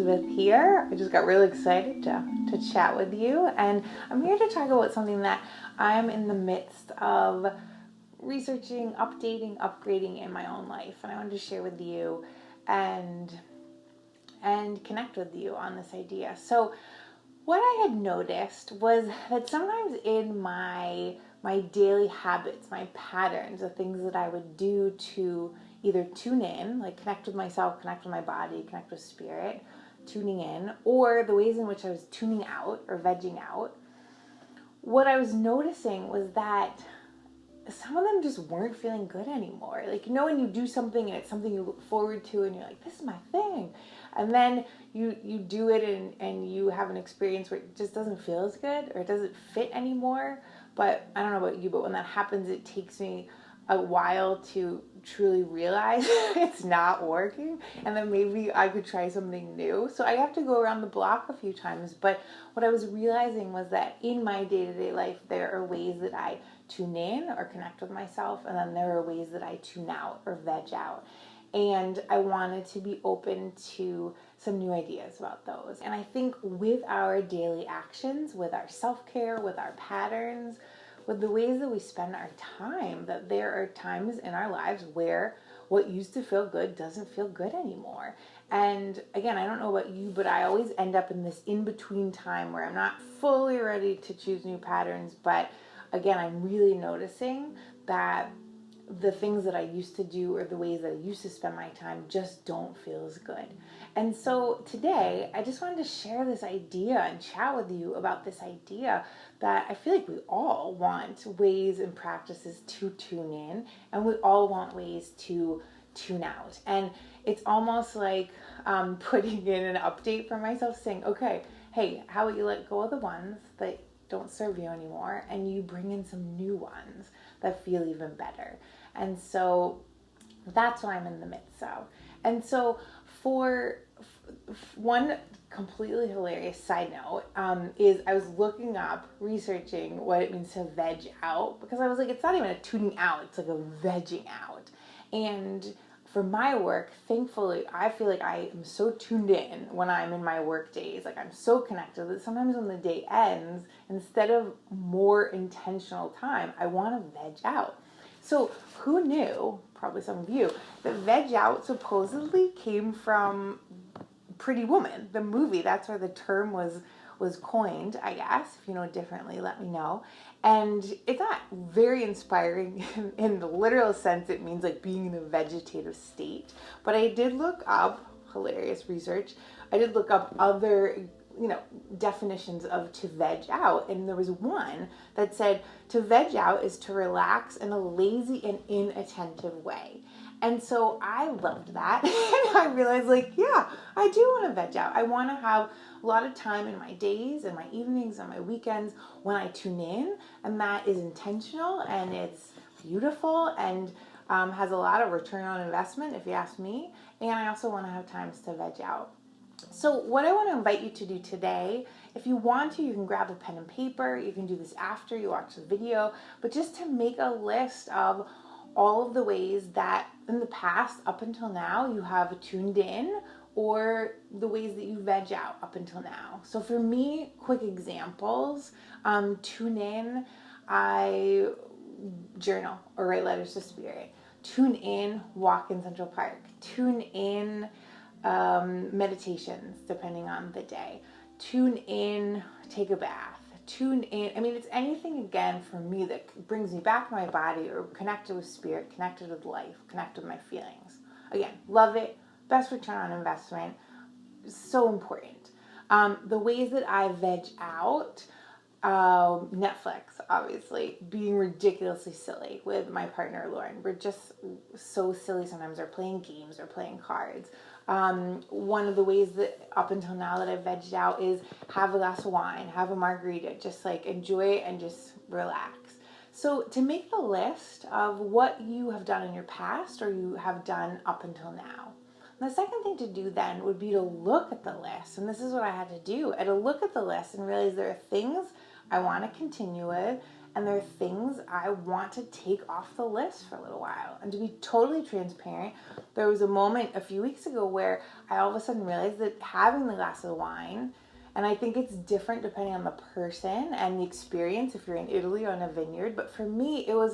Elizabeth here. I just got really excited to chat with you, and I'm here to talk about something that I'm in the midst of researching, updating, upgrading in my own life, and I wanted to share with you and connect with you on this idea. So what I had noticed was that sometimes in my daily habits, my patterns, the things that I would do to either tune in, like connect with myself, connect with my body, connect with spirit, tuning in, or the ways in which I was tuning out or vegging out, what I was noticing was that some of them just weren't feeling good anymore. Like, you know, when you do something and it's something you look forward to and you're like, this is my thing. And then you do it and you have an experience where it just doesn't feel as good or it doesn't fit anymore. But I don't know about you, but when that happens, it takes me a while to truly realize it's not working and then maybe I could try something new. So I have to go around the block a few times. But what I was realizing was that in my day-to-day life, there are ways that I tune in or connect with myself, and then there are ways that I tune out or veg out. And I wanted to be open to some new ideas about those. And I think with our daily actions, with our self-care, with our patterns, with the ways that we spend our time, that there are times in our lives where what used to feel good doesn't feel good anymore. And again, I don't know about you, but I always end up in this in-between time where I'm not fully ready to choose new patterns, but again, I'm really noticing that the things that I used to do or the ways that I used to spend my time just don't feel as good. And so today, I just wanted to share this idea and chat with you about this idea that I feel like we all want ways and practices to tune in, and we all want ways to tune out. And it's almost like putting in an update for myself saying, okay, hey, how about you let go of the ones that don't serve you anymore and you bring in some new ones that feel even better. And so that's what I'm in the midst of. And so for one completely hilarious side note is I was looking up, researching what it means to veg out, because I was like, it's not even a tuning out, it's like a vegging out. And for my work, thankfully, I feel like I am so tuned in when I'm in my work days. Like, I'm so connected that sometimes when the day ends, instead of more intentional time, I want to veg out. So who knew, probably some of you, that veg out supposedly came from Pretty Woman, the movie. That's where the term was coined, I guess. If you know differently, let me know. And it's not very inspiring in the literal sense. It means like being in a vegetative state. But I did look up, hilarious research, I did look up other definitions of to veg out, and there was one that said to veg out is to relax in a lazy and inattentive way. And so I loved that. And I realized, like, yeah, I do want to veg out. I want to have a lot of time in my days and my evenings and my weekends when I tune in, and that is intentional and it's beautiful and has a lot of return on investment, if you ask me. And I also want to have times to veg out. So what I want to invite you to do today, if you want to, you can grab a pen and paper. You can do this after you watch the video, but just to make a list of all of the ways that in the past, up until now, you have tuned in, or the ways that you veg out up until now. So for me, quick examples, tune in, I journal or write letters to spirit. Tune in, walk in Central Park. Tune in, meditations, depending on the day. Tune in, take a bath. Tune in, I mean, it's anything, again, for me that brings me back to my body or connected with spirit, connected with life, connected with my feelings. Again, love it. Best return on investment. So important. The ways that I veg out, Netflix, obviously, being ridiculously silly with my partner, Lauren. We're just so silly sometimes, or playing games or playing cards. One of the ways that up until now that I've vegged out is have a glass of wine, have a margarita, just like enjoy it and just relax. So to make the list of what you have done in your past or you have done up until now. And the second thing to do then would be to look at the list. And this is what I had to do. I had to look at the list and realize there are things I want to continue with and there are things I want to take off the list for a little while. And to be totally transparent, there was a moment a few weeks ago where I all of a sudden realized that having the glass of wine, and I think it's different depending on the person and the experience if you're in Italy or in a vineyard, but for me, it was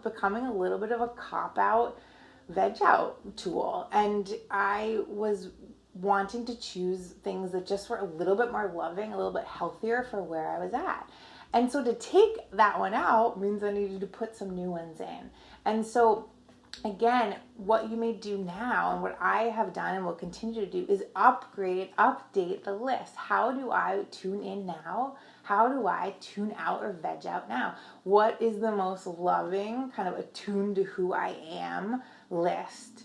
becoming a little bit of a cop-out, veg-out tool. And I was wanting to choose things that just were a little bit more loving, a little bit healthier for where I was at. And so to take that one out means I needed to put some new ones in. And so again, what you may do now and what I have done and will continue to do is update the list. How do I tune in now? How do I tune out or veg out now? What is the most loving, kind of attuned to who I am list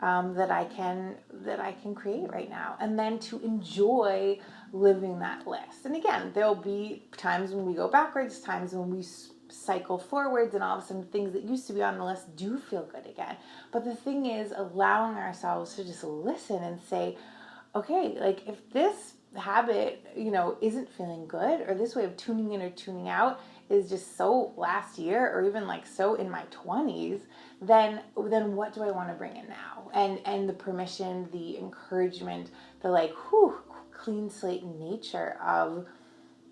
that I can create right now, and then to enjoy living that list. And again, there'll be times when we go backwards, times when we cycle forwards, and all of a sudden things that used to be on the list do feel good again. But the thing is allowing ourselves to just listen and say, okay, like if this habit, isn't feeling good, or this way of tuning in or tuning out is just so last year or even like so in my 20s, then what do I want to bring in now? And the permission, the encouragement, the clean slate nature of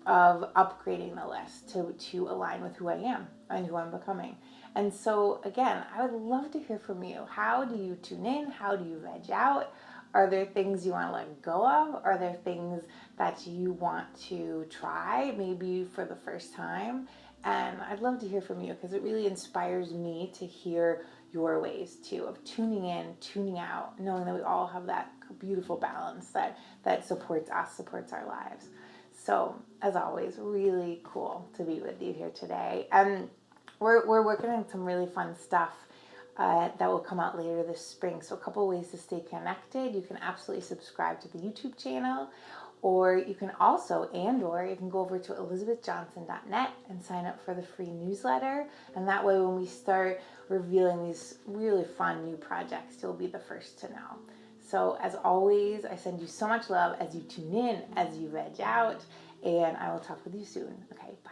upgrading the list to align with who I am and who I'm becoming. And so again, I would love to hear from you. How do you tune in? How do you veg out? Are there things you want to let go of? Are there things that you want to try, maybe for the first time? And I'd love to hear from you because it really inspires me to hear your ways too of tuning in, tuning out, knowing that we all have that beautiful balance that supports us, supports our lives. So as always, really cool to be with you here today. And we're working on some really fun stuff that will come out later this spring. So a couple ways to stay connected. You can absolutely subscribe to the YouTube channel, or you can also, you can go over to elizabethjohnson.net and sign up for the free newsletter. And that way when we start revealing these really fun new projects, you'll be the first to know. So as always, I send you so much love as you tune in, as you veg out, and I will talk with you soon. Okay, bye.